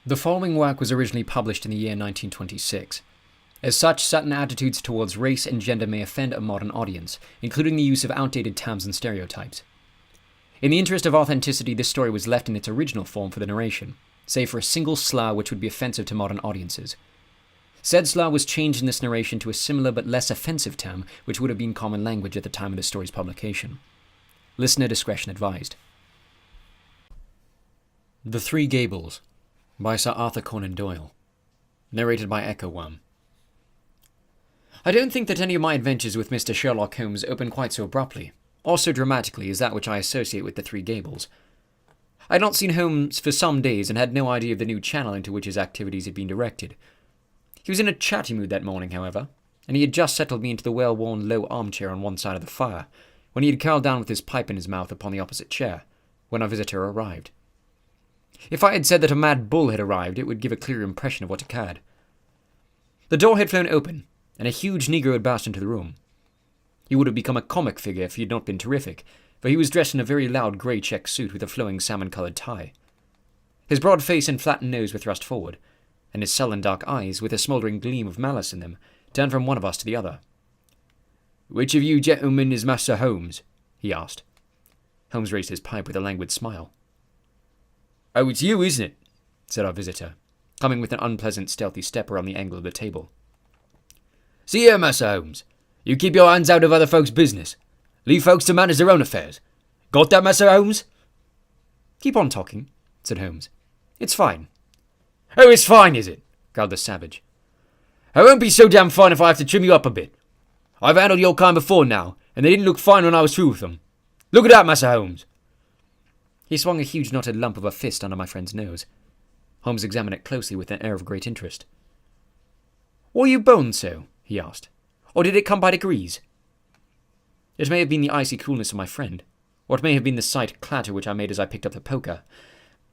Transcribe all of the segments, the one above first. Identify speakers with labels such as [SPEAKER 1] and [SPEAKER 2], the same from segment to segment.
[SPEAKER 1] The following work was originally published in the year 1926. As such, certain attitudes towards race and gender may offend a modern audience, including the use of outdated terms and stereotypes. In the interest of authenticity, this story was left in its original form for the narration, save for a single slur which would be offensive to modern audiences. Said slur was changed in this narration to a similar but less offensive term which would have been common language at the time of the story's publication. Listener discretion advised. The Three Gables by Sir Arthur Conan Doyle. Narrated by Echo Wirm. I don't think that any of my adventures with Mr. Sherlock Holmes open quite so abruptly, or so dramatically as that which I associate with the Three Gables. I had not seen Holmes for some days and had no idea of the new channel into which his activities had been directed. He was in a chatty mood that morning, however, and he had just settled me into the well-worn low armchair on one side of the fire, when he had curled down with his pipe in his mouth upon the opposite chair, when our visitor arrived. If I had said that a mad bull had arrived, it would give a clear impression of what occurred. The door had flown open, and a huge negro had burst into the room. He would have become a comic figure if he had not been terrific, for he was dressed in a very loud grey check suit with a flowing salmon-coloured tie. His broad face and flattened nose were thrust forward, and his sullen dark eyes, with a smouldering gleam of malice in them, turned from one of us to the other. "Which of you gentlemen is Master Holmes?" he asked. Holmes raised his pipe with a languid smile. "Oh, it's you, isn't it?" said our visitor, coming with an unpleasant stealthy step around the angle of the table. "See here, Master Holmes, you keep your hands out of other folks' business. Leave folks to manage their own affairs. Got that, Master Holmes?" "Keep on talking," said Holmes. "It's fine." "Oh, it's fine, is it?" growled the savage. "I won't be so damn fine if I have to trim you up a bit. I've handled your kind before now, and they didn't look fine when I was through with them. Look at that, Master Holmes." He swung a huge knotted lump of a fist under my friend's nose. Holmes examined it closely with an air of great interest. "Were you boned so?" he asked. "Or did it come by degrees?" It may have been the icy coolness of my friend, or it may have been the slight clatter which I made as I picked up the poker.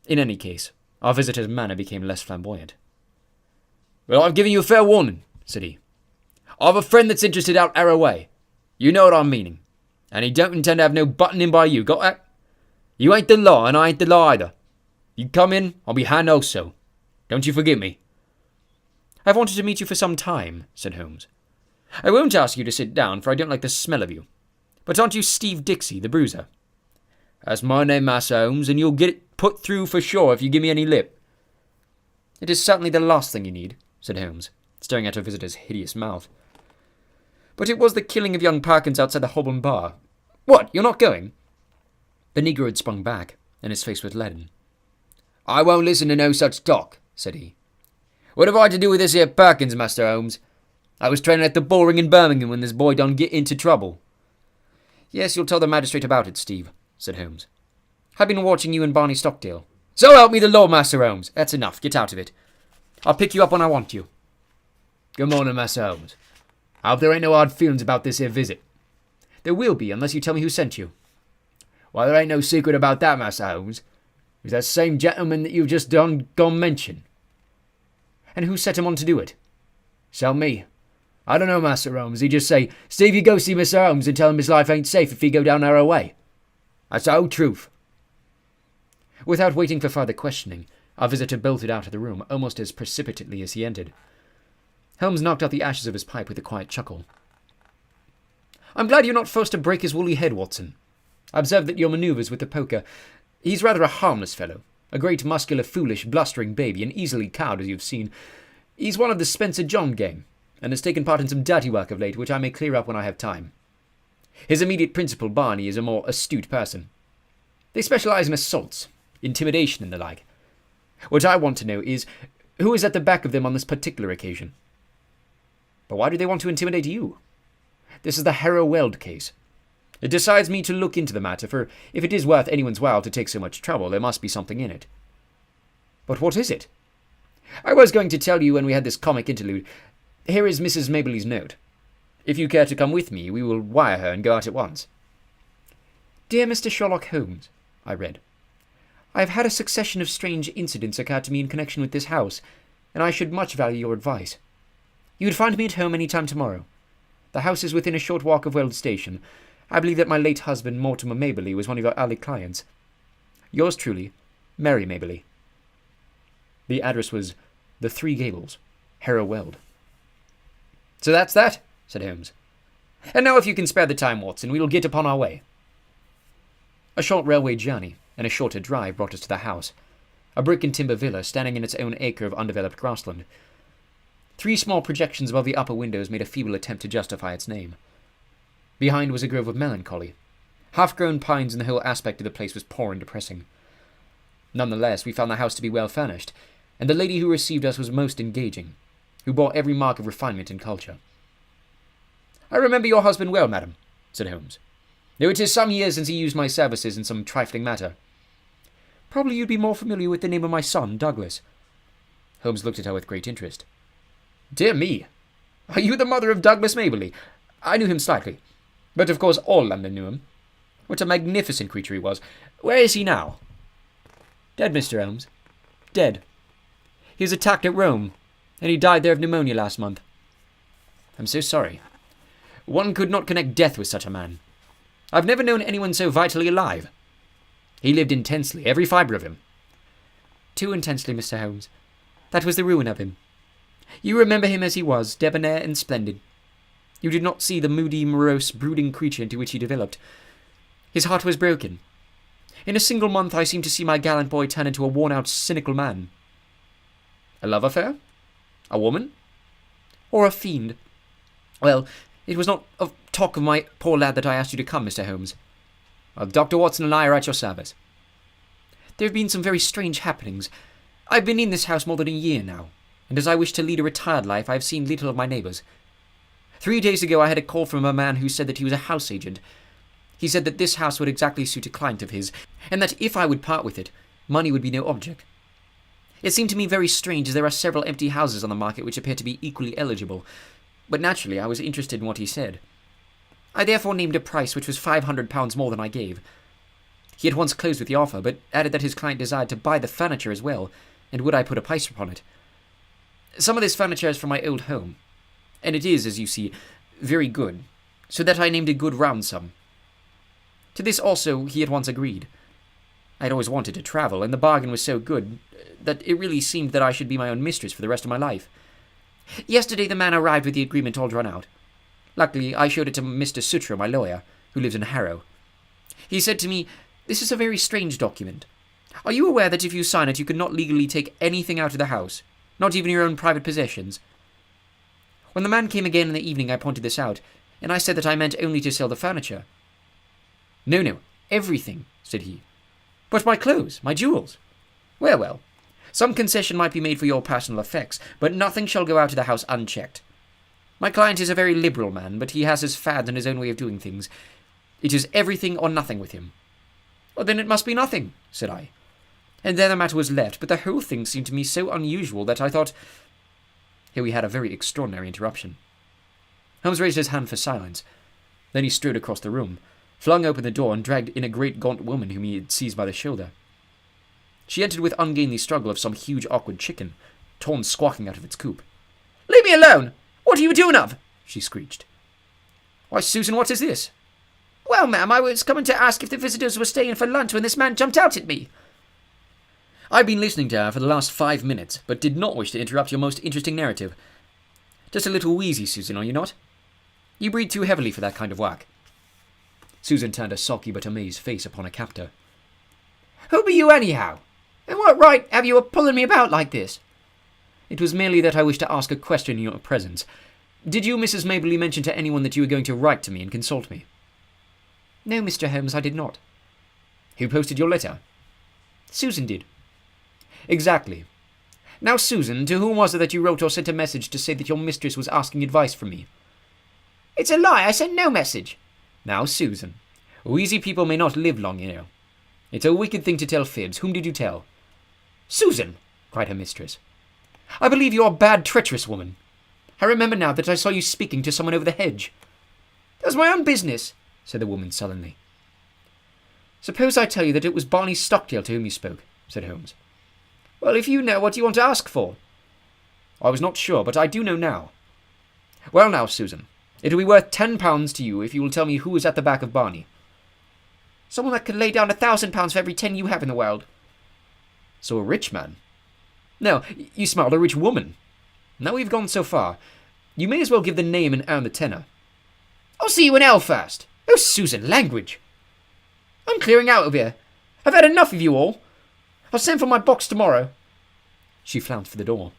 [SPEAKER 1] In any case, our visitor's manner became less flamboyant. "Well, I've given you a fair warning," said he. "I've a friend that's interested out our way. You know what I'm meaning. And he don't intend to have no button in by you, got that? You ain't the law, and I ain't the law either. You come in, I'll be hand also. Don't you forget me." "I've wanted to meet you for some time," said Holmes. "I won't ask you to sit down, for I don't like the smell of you. But aren't you Steve Dixie, the bruiser?" "That's my name, Master Holmes, and you'll get it put through for sure if you give me any lip." "It is certainly the last thing you need," said Holmes, staring at her visitor's hideous mouth. "But it was the killing of young Parkins outside the Holborn bar. What, you're not going?" The negro had sprung back, and his face was leaden. "I won't listen to no such talk," said he. "What have I to do with this here Parkins, Master Holmes? I was training at the bullring in Birmingham when this boy done get into trouble." "Yes, you'll tell the magistrate about it, Steve," said Holmes. "I've been watching you and Barney Stockdale." "So help me the Lord, Master Holmes." "That's enough. Get out of it. I'll pick you up when I want you." "Good morning, Master Holmes. I hope there ain't no hard feelings about this here visit." "There will be, unless you tell me who sent you." "Why, there ain't no secret about that, Master Holmes. It's that same gentleman that you've just gone mention." "And who set him on to do it?" "So me. I don't know, Master Holmes. He just say, 'Steve, you go see Mr. Holmes and tell him his life ain't safe if he go down our way.' That's the whole truth." Without waiting for further questioning, our visitor bolted out of the room almost as precipitately as he entered. Holmes knocked out the ashes of his pipe with a quiet chuckle. "I'm glad you're not forced to break his woolly head, Watson. I observed that your manoeuvres with the poker. He's rather a harmless fellow, a great muscular, foolish, blustering baby, and easily cowed, as you've seen. He's one of the Spencer John gang, and has taken part in some dirty work of late, which I may clear up when I have time. His immediate principal, Barney, is a more astute person. They specialize in assaults, intimidation, and the like. What I want to know is, who is at the back of them on this particular occasion?" "But why do they want to intimidate you?" "This is the Harrow Weald case. It decides me to look into the matter, for if it is worth anyone's while to take so much trouble, there must be something in it." "But what is it?" "I was going to tell you when we had this comic interlude. Here is Mrs. Mabley's note. If you care to come with me, we will wire her and go out at once." "Dear Mr. Sherlock Holmes," I read, "I have had a succession of strange incidents occur to me in connection with this house, and I should much value your advice. You would find me at home any time tomorrow. The house is within a short walk of Weald Station. I believe that my late husband, Mortimer Mabley, was one of your early clients. Yours truly, Mary Mabley." The address was the 3 Gables, Harrow Weald. "So that's that," said Holmes. "And now if you can spare the time, Watson, we will get upon our way." A short railway journey and a shorter drive brought us to the house, a brick and timber villa standing in its own acre of undeveloped grassland. 3 small projections above the upper windows made a feeble attempt to justify its name. Behind was a grove of melancholy. Half-grown pines, and the whole aspect of the place was poor and depressing. Nonetheless, we found the house to be well furnished, and the lady who received us was most engaging, who bore every mark of refinement and culture. "I remember your husband well, madam," said Holmes, "though it is some years since he used my services in some trifling matter." "Probably you'd be more familiar with the name of my son, Douglas." Holmes looked at her with great interest. "Dear me! Are you the mother of Douglas Maberly? I knew him slightly, but of course all London knew him. What a magnificent creature he was. Where is he now?" "Dead, Mr. Holmes. Dead. He was attacked at Rome, and he died there of pneumonia last month." "I'm so sorry. One could not connect death with such a man. I've never known anyone so vitally alive. He lived intensely, every fibre of him." "Too intensely, Mr. Holmes. That was the ruin of him. You remember him as he was, debonair and splendid. You did not see the moody, morose, brooding creature into which he developed. His heart was broken. In a single month I seemed to see my gallant boy turn into a worn-out, cynical man." "A love affair? A woman?
[SPEAKER 2] Or a fiend. Well, it was not of talk of my poor lad that I asked you to come, Mr. Holmes."
[SPEAKER 1] "Well, Dr. Watson and I are at your service."
[SPEAKER 2] "There have been some very strange happenings. I've been in this house more than a year now, and as I wish to lead a retired life, I have seen little of my neighbours. 3 days ago I had a call from a man who said that he was a house agent. He said that this house would exactly suit a client of his, and that if I would part with it, money would be no object. It seemed to me very strange, as there are several empty houses on the market which appear to be equally eligible, but naturally I was interested in what he said. I therefore named a price which was £500 more than I gave. He at once closed with the offer, but added that his client desired to buy the furniture as well, and would I put a price upon it. Some of this furniture is from my old home, and it is, as you see, very good, so that I named a good round sum. To this also he at once agreed. I had always wanted to travel, and the bargain was so good that it really seemed that I should be my own mistress for the rest of my life. Yesterday the man arrived with the agreement all drawn out. Luckily I showed it to Mr. Sutro, my lawyer, who lives in Harrow. He said to me, 'This is a very strange document. Are you aware that if you sign it you could not legally take anything out of the house, not even your own private possessions?' When the man came again in the evening I pointed this out, and I said that I meant only to sell the furniture. 'No, everything,' said he. 'But my clothes, my jewels?' 'Well, some concession might be made for your personal effects, but nothing shall go out of the house unchecked. My client is a very liberal man, but he has his fads and his own way of doing things. It is everything or nothing with him.' 'Well, then it must be nothing,' said I. And there the matter was left, but the whole thing seemed to me so unusual that I thought—" Here we had a very extraordinary interruption. Holmes raised his hand for silence. Then he strode across the room, flung open the door, and dragged in a great gaunt woman whom he had seized by the shoulder. She entered with ungainly struggle of some huge awkward chicken, torn squawking out of its coop. "Leave me alone! What are you doing of?" she screeched. "Why, Susan, what is this?" "Well, ma'am, I was coming to ask if the visitors were staying for lunch when this man jumped out at me."
[SPEAKER 1] I've been listening to her for the last 5 minutes, but did not wish to interrupt your most interesting narrative. Just a little wheezy, Susan, are you not? You breathe too heavily for that kind of work." Susan turned a sulky but amazed face upon her captor.
[SPEAKER 2] "Who be you anyhow? And what right have you of pulling me about like this?"
[SPEAKER 1] "It was merely that I wished to ask a question in your presence. Did you, Mrs. Maberly, mention to anyone that you were going to write to me and consult me?"
[SPEAKER 2] "No, Mr. Holmes, I did not."
[SPEAKER 1] "Who posted your letter?"
[SPEAKER 2] "Susan did."
[SPEAKER 1] "Exactly. Now, Susan, to whom was it that you wrote or sent a message to say that your mistress was asking advice from me?"
[SPEAKER 2] "It's a lie. I sent no message."
[SPEAKER 1] "Now, Susan, wheezy people may not live long, you know. It's a wicked thing to tell fibs. Whom did you tell?"
[SPEAKER 2] "Susan!"
[SPEAKER 1] cried her mistress. "I believe you are a bad, treacherous woman. I remember now that I saw you speaking to someone over the hedge."
[SPEAKER 2] "That was my own business,"
[SPEAKER 1] said the woman sullenly. "Suppose I tell you that it was Barney Stockdale to whom you spoke," said Holmes.
[SPEAKER 2] "Well, if you know, what do you want to ask for?"
[SPEAKER 1] "I was not sure, but I do know now. Well now, Susan, it will be worth £10 to you if you will tell me who is at the back of Barney."
[SPEAKER 2] "Someone that could lay down £1,000 for every 10 you have in the world."
[SPEAKER 1] "So a rich man?"
[SPEAKER 2] No, you smiled a rich woman. Now we've gone so far, you may as well give the name and earn the tenner. I'll see you in hell first. Oh, Susan, language. I'm clearing out of here. I've had enough of you all. I'll send for my box tomorrow. She flounced for the door.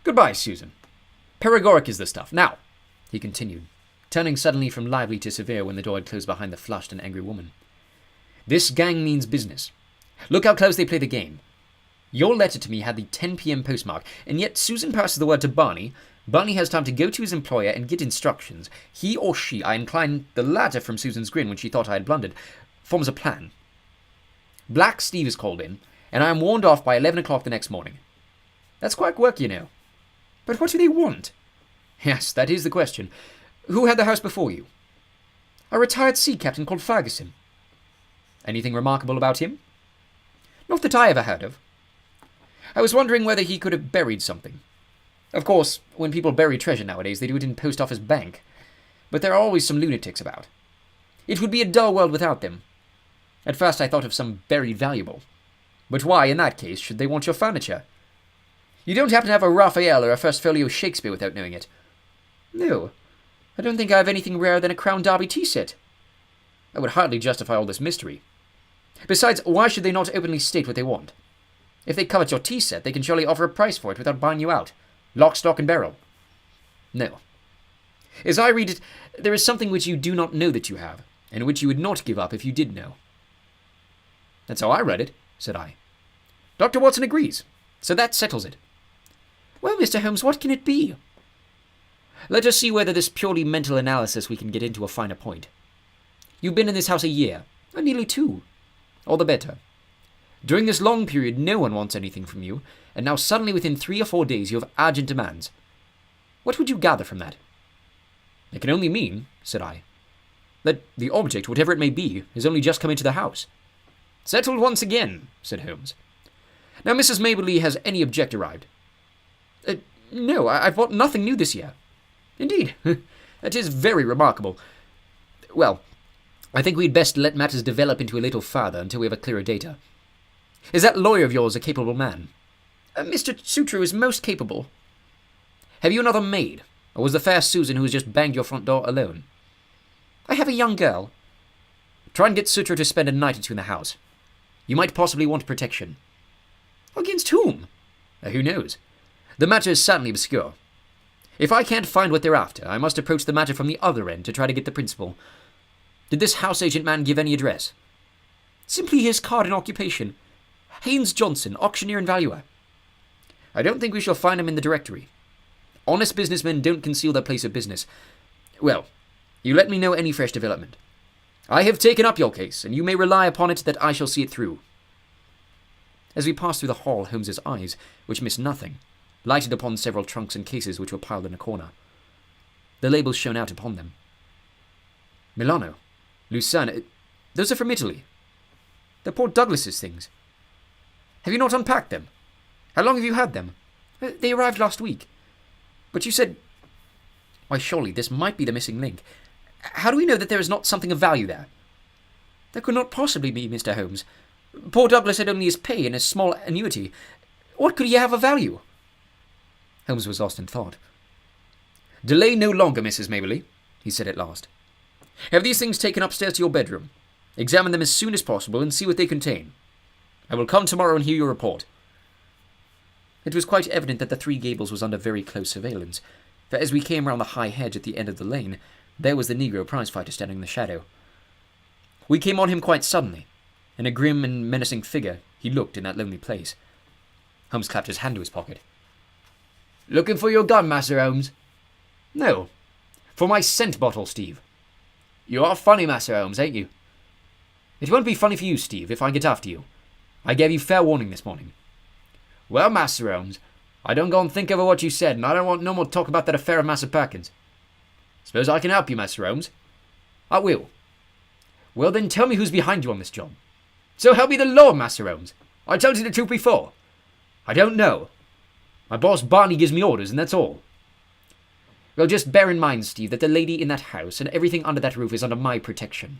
[SPEAKER 2] Goodbye, Susan. Paregoric is the stuff. Now, he continued, turning suddenly from lively to severe when the door had closed behind the flushed and angry woman. This gang means business. Look how close they play the game. Your letter to me had the 10 p.m. postmark, and yet Susan passes the word to Barney. Barney has time to go to his employer and get instructions. He or she, I incline the latter from Susan's grin when she thought I had blundered, forms a plan. Black Steve is called in, and I am warned off by 11 o'clock the next morning. That's quite work, you know. But what do they want? Yes, that is the question. Who had the house before you? A retired sea captain called Ferguson. Anything remarkable about him? Not that I ever heard of. I was wondering whether he could have buried something. Of course, when people bury treasure nowadays, they do it in post office bank. But there are always some lunatics about. It would be a dull world without them. At first I thought of some buried valuable. But why, in that case, should they want your furniture? You don't happen to have a Raphael or a First Folio Shakespeare without knowing it? No. I don't think I have anything rarer than a Crown Derby tea set. That would hardly justify all this mystery. Besides, why should they not openly state what they want? If they covet your tea set, they can surely offer a price for it without buying you out. Lock, stock, and barrel. No. As I read it, there is something which you do not know that you have, and which you would not give up if you did know. That's how I read it, said I. Dr. Watson agrees, so that settles it. Well, Mr. Holmes, what can it be? Let us see whether this purely mental analysis we can get into a finer point. You've been in this house a year, or nearly 2. All the better. During this long period, no one wants anything from you, and now suddenly within 3 or 4 days you have urgent demands. What would you gather from that? It can only mean, said I, that the object, whatever it may be, has only just come into the house. Settled once again, said Holmes. Now, Mrs. Mabley, has any object arrived? No, I've bought nothing new this year. Indeed, that is very remarkable. Well, I think we'd best let matters develop into a little further until we have a clearer data. Is that lawyer of yours a capable man? Mr. Sutro is most capable. Have you another maid, or was the fair Susan who has just banged your front door alone? I have a young girl. Try and get Sutro to spend a night or 2 in the house. You might possibly want protection. Against whom? Who knows? The matter is certainly obscure. If I can't find what they're after, I must approach the matter from the other end to try to get the principal. Did this house agent man give any address? Simply his card and occupation. Haynes Johnson, auctioneer and valuer. I don't think we shall find him in the directory. Honest businessmen don't conceal their place of business. Well, you let me know any fresh development. I have taken up your case, and you may rely upon it that I shall see it through. As we passed through the hall, Holmes's eyes, which missed nothing, lighted upon several trunks and cases which were piled in a corner. The labels shone out upon them. Milano, Lucerne, those are from Italy. They're Port Douglas's things. Have you not unpacked them? How long have you had them? They arrived last week. But you said... Why, surely this might be the missing link. How do we know that there is not something of value there? There could not possibly be, Mr. Holmes. Poor Douglas had only his pay and a small annuity. What could he have of value? Holmes was lost in thought. Delay no longer, Mrs. Mabley, he said at last. Have these things taken upstairs to your bedroom. Examine them as soon as possible and see what they contain. I will come tomorrow and hear your report. It was quite evident that the Three Gables was under very close surveillance, for as we came round the high hedge at the end of the lane, there was the Negro prizefighter standing in the shadow. We came on him quite suddenly, and a grim and menacing figure he looked in that lonely place. Holmes clapped his hand to his pocket. Looking for your gun, Master Holmes? No, for my scent bottle, Steve. You are funny, Master Holmes, ain't you? It won't be funny for you, Steve, if I get after you. I gave you fair warning this morning. Well, Master Holmes, I don't go and think over what you said, and I don't want no more talk about that affair of Master Perkins. Suppose I can help you, Master Holmes? I will. Well, then tell me who's behind you on this job. So help me the Lord, Master Holmes. I told you the truth before. I don't know. My boss Barney gives me orders, and that's all. Well, just bear in mind, Steve, that the lady in that house and everything under that roof is under my protection.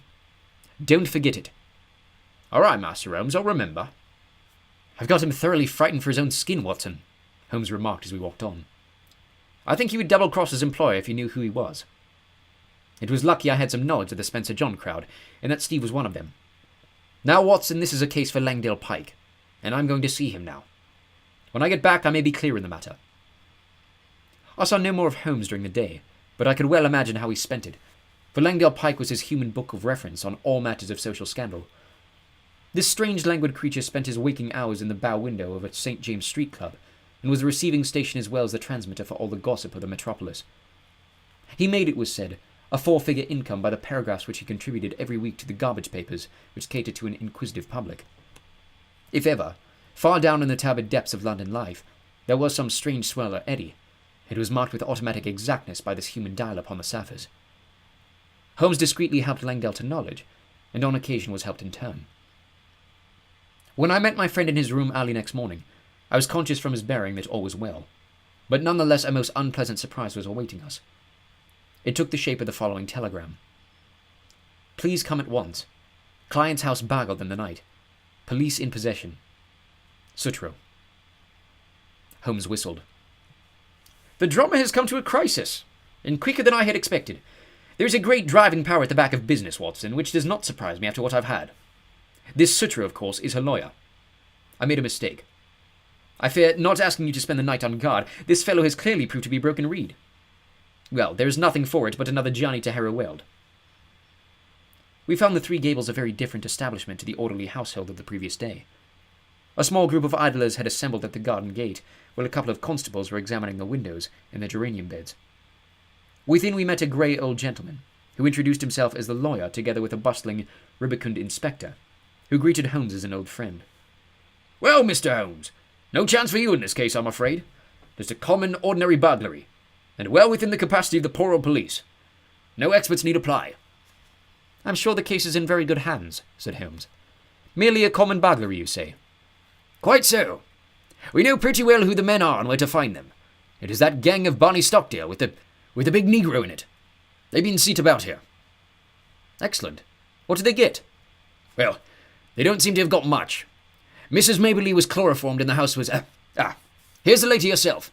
[SPEAKER 2] Don't forget it. All right, Master Holmes, I'll remember.
[SPEAKER 1] "I've got him thoroughly frightened for his own skin, Watson," Holmes remarked as we walked on. "I think he would double-cross his employer if he knew who he was. It was lucky I had some knowledge of the Spencer John crowd, and that Steve was one of them. Now, Watson, this is a case for Langdale Pike, and I'm going to see him now. When I get back, I may be clear in the matter." I saw no more of Holmes during the day, but I could well imagine how he spent it, for Langdale Pike was his human book of reference on all matters of social scandal. This strange languid creature spent his waking hours in the bow window of a St. James Street club, and was the receiving station as well as the transmitter for all the gossip of the metropolis. He made, it was said, a 4-figure income by the paragraphs which he contributed every week to the garbage papers which catered to an inquisitive public. If ever, far down in the turbid depths of London life, there was some strange swell or eddy, it was marked with automatic exactness by this human dial upon the surface. Holmes discreetly helped Langdale to knowledge, and on occasion was helped in turn. When I met my friend in his room early next morning, I was conscious from his bearing that all was well, but nonetheless a most unpleasant surprise was awaiting us. It took the shape of the following telegram: "Please come at once. Client's house burgled in the night. Police in possession. Sutro." Holmes whistled. "The drama has come to a crisis, and quicker than I had expected. There is a great driving power at the back of business, Watson, which does not surprise me after what I've had. This Sutro, of course, is her lawyer. I made a mistake. I fear, not asking you to spend the night on guard, this fellow has clearly proved to be broken reed. Well, there is nothing for it but another journey to Harrow Weald." We found the Three Gables a very different establishment to the orderly household of the previous day. A small group of idlers had assembled at the garden gate, while a couple of constables were examining the windows and the geranium beds. Within we met a grey old gentleman, who introduced himself as the lawyer together with a bustling, rubicund inspector, who greeted Holmes as an old friend. "Well, Mr. Holmes, no chance for you in this case, I'm afraid. Just a common, ordinary burglary, and well within the capacity of the poor old police. No experts need apply." "I'm sure the case is in very good hands," said Holmes. "Merely a common burglary, you say?" "Quite so. We know pretty well who the men are and where to find them. It is that gang of Barney Stockdale with the big Negro in it. They've been seen about here." "Excellent. What did they get?" "Well, they don't seem to have got much. Mrs. Maberly was chloroformed and the house was... here's the lady herself."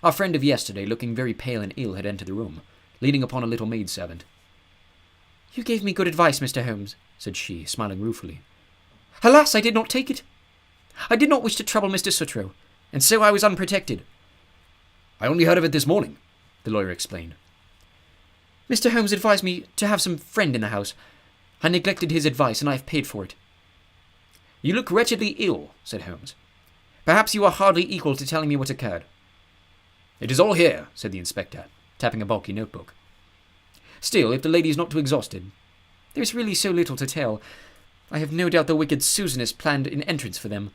[SPEAKER 1] Our friend of yesterday, looking very pale and ill, had entered the room, leaning upon a little maidservant. "You gave me good advice, Mr. Holmes," said she, smiling ruefully. "Alas, I did not take it. I did not wish to trouble Mr. Sutro, and so I was unprotected." "I only heard of it this morning," the lawyer explained. "Mr. Holmes advised me to have some friend in the house. I neglected his advice, and I have paid for it." "You look wretchedly ill," said Holmes. "Perhaps you are hardly equal to telling me what occurred." "It is all here," said the inspector, tapping a bulky notebook. "Still, if the lady is not too exhausted—" "There is really so little to tell. I have no doubt the wicked Susan has planned an entrance for them.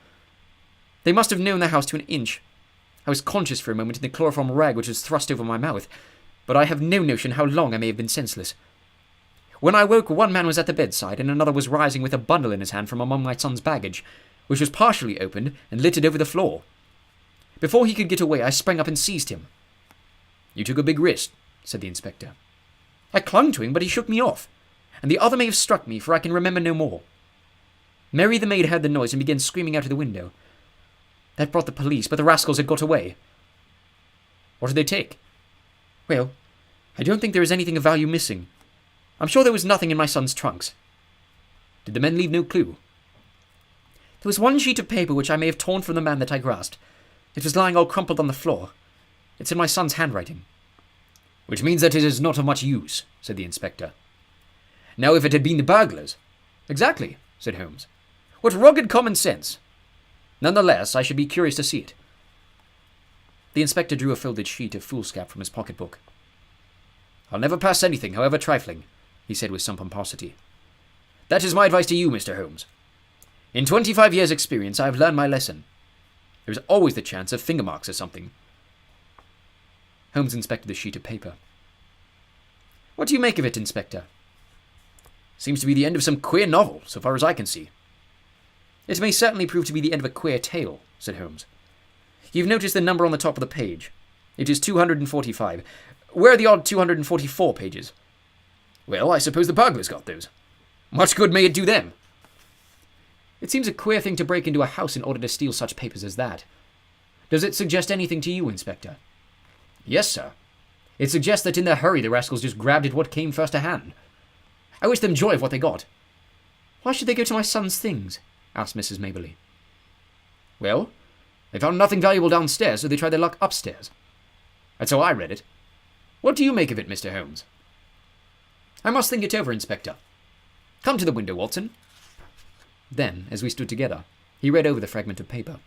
[SPEAKER 1] They must have known the house to an inch. I was conscious for a moment in the chloroform rag which was thrust over my mouth, but I have no notion how long I may have been senseless. When I woke, one man was at the bedside, and another was rising with a bundle in his hand from among my son's baggage, which was partially opened and littered over the floor. Before he could get away, I sprang up and seized him." "You took a big risk," said the inspector. "I clung to him, but he shook me off, and the other may have struck me, for I can remember no more. Mary the maid heard the noise and began screaming out of the window. That brought the police, but the rascals had got away." "What did they take?" "Well, I don't think there is anything of value missing. I'm sure there was nothing in my son's trunks." "Did the men leave no clue?" "There was one sheet of paper which I may have torn from the man that I grasped. It was lying all crumpled on the floor. It's in my son's handwriting." "Which means that it is not of much use," said the inspector. "Now, if it had been the burglars—" "Exactly," said Holmes. "What rugged common sense! Nonetheless, I should be curious to see it." The inspector drew a folded sheet of foolscap from his pocketbook. "I'll never pass anything, however trifling," he said with some pomposity. "That is my advice to you, Mr. Holmes. In 25 years' experience, I have learned my lesson. There is always the chance of finger marks or something." Holmes inspected the sheet of paper. "What do you make of it, Inspector?" "Seems to be the end of some queer novel, so far as I can see." "It may certainly prove to be the end of a queer tale," said Holmes. "You've noticed the number on the top of the page. It is 245. Where are the odd 244 pages?" "Well, I suppose the burglars got those. Much good may it do them." It seems a queer thing to break into a house in order to steal such papers as that. Does it suggest anything to you, Inspector?" "Yes, sir. It suggests that in their hurry the rascals just grabbed at what came first to hand. I wish them joy of what they got."
[SPEAKER 2] "Why should they go to my son's things?" asked Mrs. Maberly.
[SPEAKER 1] "Well, they found nothing valuable downstairs, so they tried their luck upstairs. That's how I read it. What do you make of it, Mr. Holmes?" "I must think it over, Inspector. Come to the window, Watson." Then, as we stood together, he read over the fragment of paper.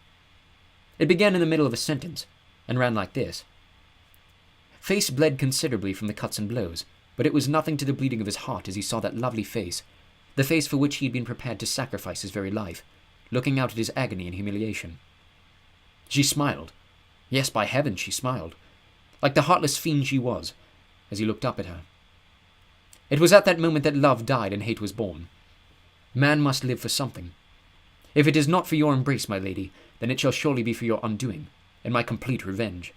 [SPEAKER 1] It began in the middle of a sentence, and ran like this. Face bled considerably from the cuts and blows, but it was nothing to the bleeding of his heart as he saw that lovely face, the face for which he had been prepared to sacrifice his very life, looking out at his agony and humiliation. She smiled. Yes, by heaven, she smiled, like the heartless fiend she was, as he looked up at her. It was at that moment that love died and hate was born. Man must live for something. If it is not for your embrace, my lady, then it shall surely be for your undoing, and my complete revenge.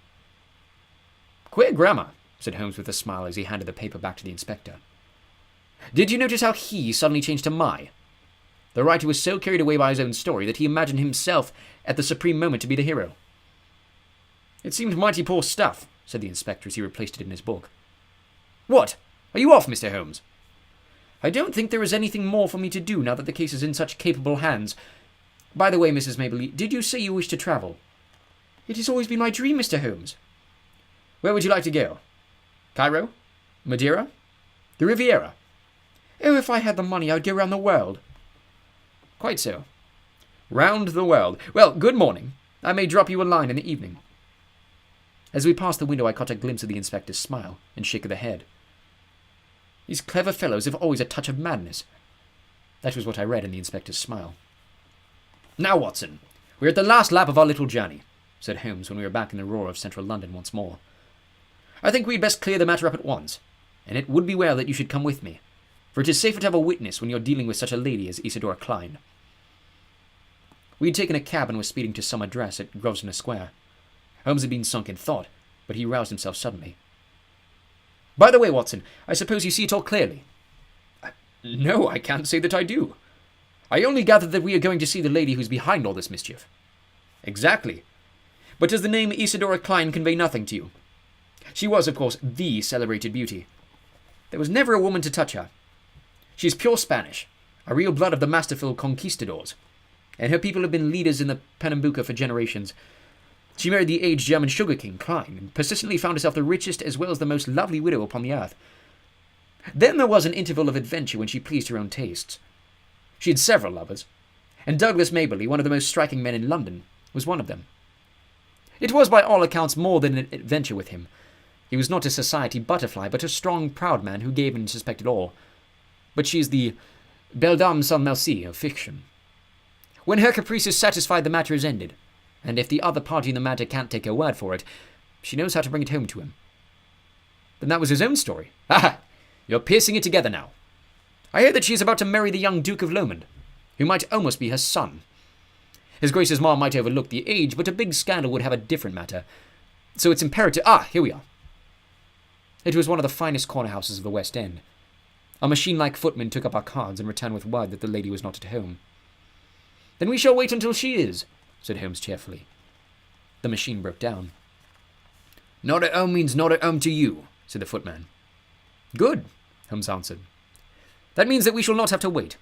[SPEAKER 1] "Queer grammar," said Holmes with a smile as he handed the paper back to the inspector. "Did you notice how he suddenly changed to my? The writer was so carried away by his own story that he imagined himself at the supreme moment to be the hero." "It seemed mighty poor stuff," said the inspector as he replaced it in his book. "What? Are you off, Mr. Holmes?" "I don't think there is anything more for me to do now that the case is in such capable hands. By the way, Mrs. Maberly, did you say you wish to travel?" "It has always been my dream, Mr. Holmes." "Where would you like to go? Cairo? Madeira? The Riviera?"
[SPEAKER 2] "Oh, if I had the money, I would go round the world."
[SPEAKER 1] "Quite so. Round the world. Well, good morning. I may drop you a line in the evening." As we passed the window, I caught a glimpse of the inspector's smile and shake of the head. These clever fellows have always a touch of madness. That was what I read in the inspector's smile. "Now, Watson, we're at the last lap of our little journey," said Holmes when we were back in the roar of central London once more. "I think we'd best clear the matter up at once, and it would be well that you should come with me, for it is safer to have a witness when you're dealing with such a lady as Isidora Klein." We had taken a cab and were speeding to some address at Grosvenor Square. Holmes had been sunk in thought, but he roused himself suddenly. "By the way, Watson, I suppose you see it all clearly?" "No, I can't say that I do. I only gather that we are going to see the lady who's behind all this mischief." "Exactly. But does the name Isidora Klein convey nothing to you? She was, of course, the celebrated beauty. There was never a woman to touch her. She is pure Spanish, a real blood of the masterful conquistadors, and her people have been leaders in the Pernambuco for generations. She married the aged German sugar king, Klein, and persistently found herself the richest as well as the most lovely widow upon the earth. Then there was an interval of adventure when she pleased her own tastes. She had several lovers, and Douglas Maberly, one of the most striking men in London, was one of them. It was by all accounts more than an adventure with him. He was not a society butterfly, but a strong, proud man who gave and suspected all. But she is the belle dame sans merci of fiction. When her caprice is satisfied, the matter is ended, and if the other party in the matter can't take her word for it, she knows how to bring it home to him." "Then that was his own story." "Ah, you're piecing it together now. I hear that she is about to marry the young Duke of Lomond, who might almost be her son. His Grace's ma might overlook the age, but a big scandal would have a different matter. So it's imperative— here we are." It was one of the finest corner houses of the West End. A machine-like footman took up our cards and returned with word that the lady was not at home. "Then we shall wait until she is," said Holmes cheerfully. The machine broke down. "Not at home means not at home to you," said the footman. "Good," Holmes answered. "That means that we shall not have to wait.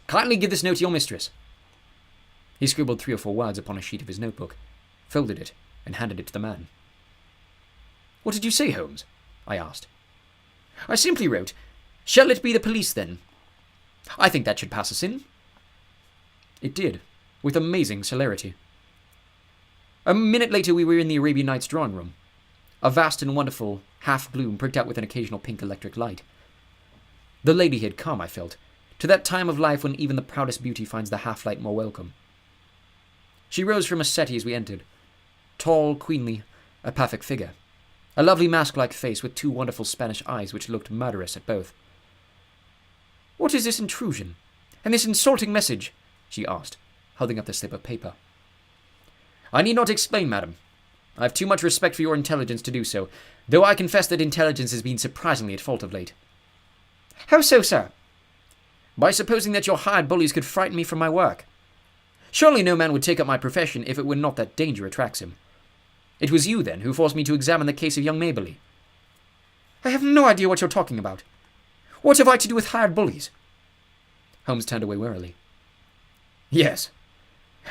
[SPEAKER 1] Kindly give this note to your mistress." He scribbled 3 or 4 words upon a sheet of his notebook, folded it, and handed it to the man. "What did you say, Holmes?" I asked. "I simply wrote, 'Shall it be the police, then?' I think that should pass us in." It did, with amazing celerity. A minute later we were in the Arabian Nights drawing room, a vast and wonderful half-gloom pricked out with an occasional pink electric light. The lady had come, I felt, to that time of life when even the proudest beauty finds the half-light more welcome. She rose from a settee as we entered, tall, queenly, a perfect figure, a lovely mask-like face with 2 wonderful Spanish eyes which looked murderous at both. "What is this intrusion, and this insulting message?" she asked, holding up the slip of paper. "I need not explain, madam. I have too much respect for your intelligence to do so, though I confess that intelligence has been surprisingly at fault of late." "How so, sir?" "By supposing that your hired bullies could frighten me from my work.
[SPEAKER 2] Surely no man would take up my profession if it were not that danger attracts him. It was you, then, who forced me to examine the case of young Maberley." "I have no idea what you're talking about. What have I to do with hired bullies?" Holmes turned away wearily. "Yes.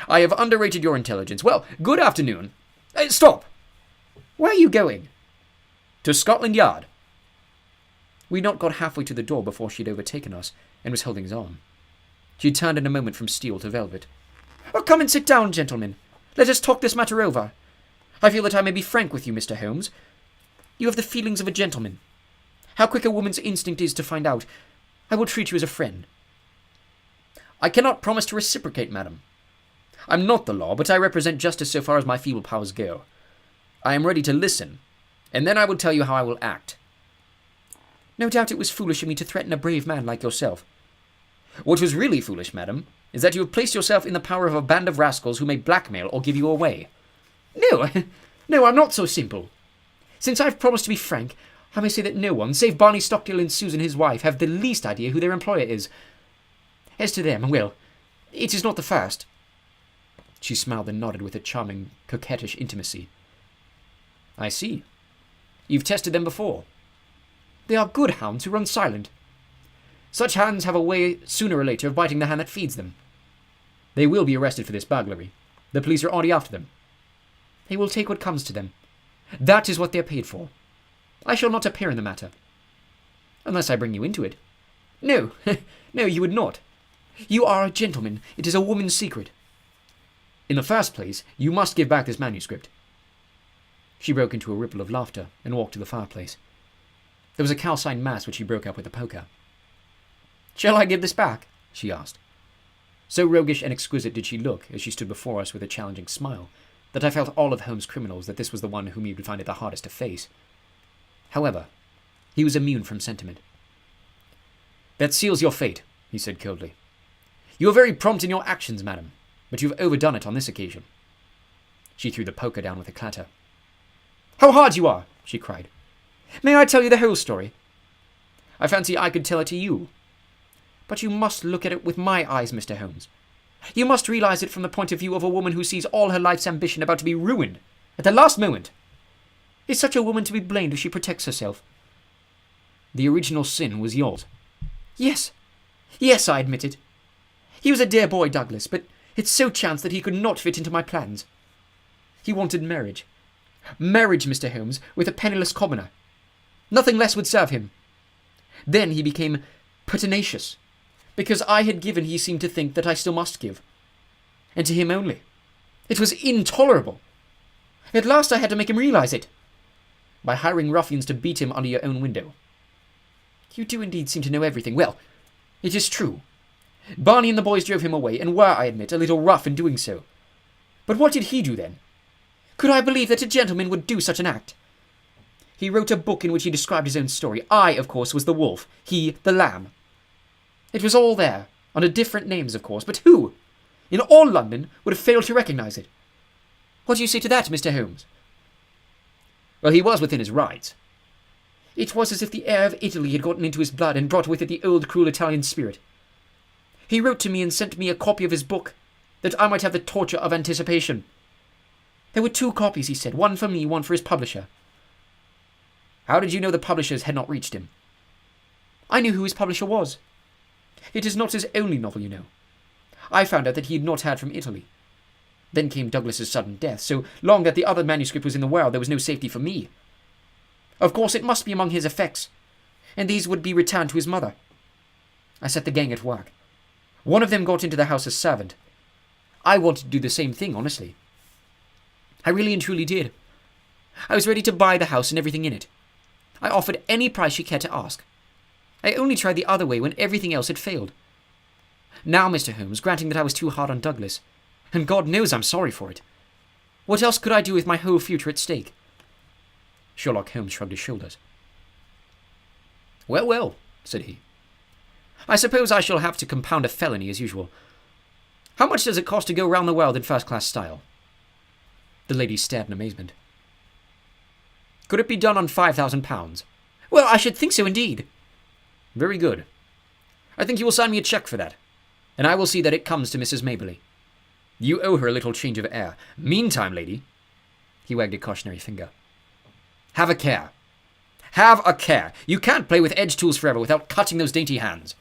[SPEAKER 2] I have underrated your intelligence. Well, good afternoon. Stop! Where are you going?" "To Scotland Yard." We'd not got halfway to the door before she had overtaken us and was holding his arm. She had turned in a moment from steel to velvet. "Oh, come and sit down, gentlemen. Let us talk this matter over. I feel that I may be frank with you, Mr. Holmes. You have the feelings of a gentleman. How quick a woman's instinct is to find out. I will treat you as a friend." "I cannot promise to reciprocate, madam. I'm not the law, but I represent justice so far as my feeble powers go. I am ready to listen, and then I will tell you how I will act." "No doubt it was foolish of me to threaten a brave man like yourself." "What was really foolish, madam, is that you have placed yourself in the power of a band of rascals who may blackmail or give you away." "No, no, I'm not so simple. Since I've promised to be frank, I may say that no one, save Barney Stockdale and Susan his wife, have the least idea who their employer is. As to them, well, it is not the first." She smiled and nodded with a charming, coquettish intimacy. "I see. You've tested them before." "They are good hounds who run silent. Such hounds have a way, sooner or later, of biting the hand that feeds them. They will be arrested for this burglary. The police are already after them." "They will take what comes to them. That is what they are paid for. I shall not appear in the matter." "Unless I bring you into it." "No, no, you would not. You are a gentleman. It is a woman's secret. In the first place, you must give back this manuscript." She broke into a ripple of laughter and walked to the fireplace. There was a calcined mass which she broke up with a poker. "Shall I give this back?" she asked. So roguish and exquisite did she look as she stood before us with a challenging smile, that I felt all of Holmes' criminals that this was the one whom he would find it the hardest to face. However, he was immune from sentiment. "That seals your fate," he said coldly. "You are very prompt in your actions, madam, but you have overdone it on this occasion." She threw the poker down with a clatter. "How hard you are!" she cried. "May I tell you the whole story?" "I fancy I could tell it to you." "But you must look at it with my eyes, Mr. Holmes. You must realize it from the point of view of a woman who sees all her life's ambition about to be ruined at the last moment. Is such a woman to be blamed if she protects herself?" "The original sin was yours." Yes, I admit it. He was a dear boy, Douglas, but it so chanced that he could not fit into my plans. He wanted marriage. Marriage, Mr. Holmes, with a penniless commoner. Nothing less would serve him. Then he became pertinacious. Because I had given, he seemed to think that I still must give. And to him only. It was intolerable. At last I had to make him realize it. By hiring ruffians to beat him under your own window. You do indeed seem to know everything. Well, it is true. Barney and the boys drove him away, and were, I admit, a little rough in doing so. But what did he do then? Could I believe that a gentleman would do such an act? He wrote a book in which he described his own story. I, of course, was the wolf, he the lamb. It was all there, under different names, of course, but who, in all London, would have failed to recognize it? What do you say to that, Mr. Holmes? Well, he was within his rights. It was as if the air of Italy had gotten into his blood and brought with it the old cruel Italian spirit. He wrote to me and sent me a copy of his book, that I might have the torture of anticipation. There were 2 copies, he said, one for me, one for his publisher. How did you know the publishers had not reached him? I knew who his publisher was. It is not his only novel, you know. I found out that he had not had from Italy. Then came Douglas's sudden death, so long that the other manuscript was in the world, there was no safety for me. Of course, it must be among his effects, and these would be returned to his mother. I set the gang at work. One of them got into the house as servant. I wanted to do the same thing, honestly. I really and truly did. I was ready to buy the house and everything in it. I offered any price she cared to ask. I only tried the other way when everything else had failed. Now, Mr. Holmes, granting that I was too hard on Douglas, and God knows I'm sorry for it, what else could I do with my whole future at stake? Sherlock Holmes shrugged his shoulders. Well, well, said he. I suppose I shall have to compound a felony as usual. How much does it cost to go round the world in first-class style? The lady stared in amazement. Could it be done on £5,000? Well, I should think so indeed. Very good. I think you will sign me a cheque for that, and I will see that it comes to Mrs. Maberley.
[SPEAKER 1] You owe her a little change of air. Meantime, lady," he wagged a cautionary finger, "have a care. Have a care. You can't play with edge tools forever without cutting those dainty hands."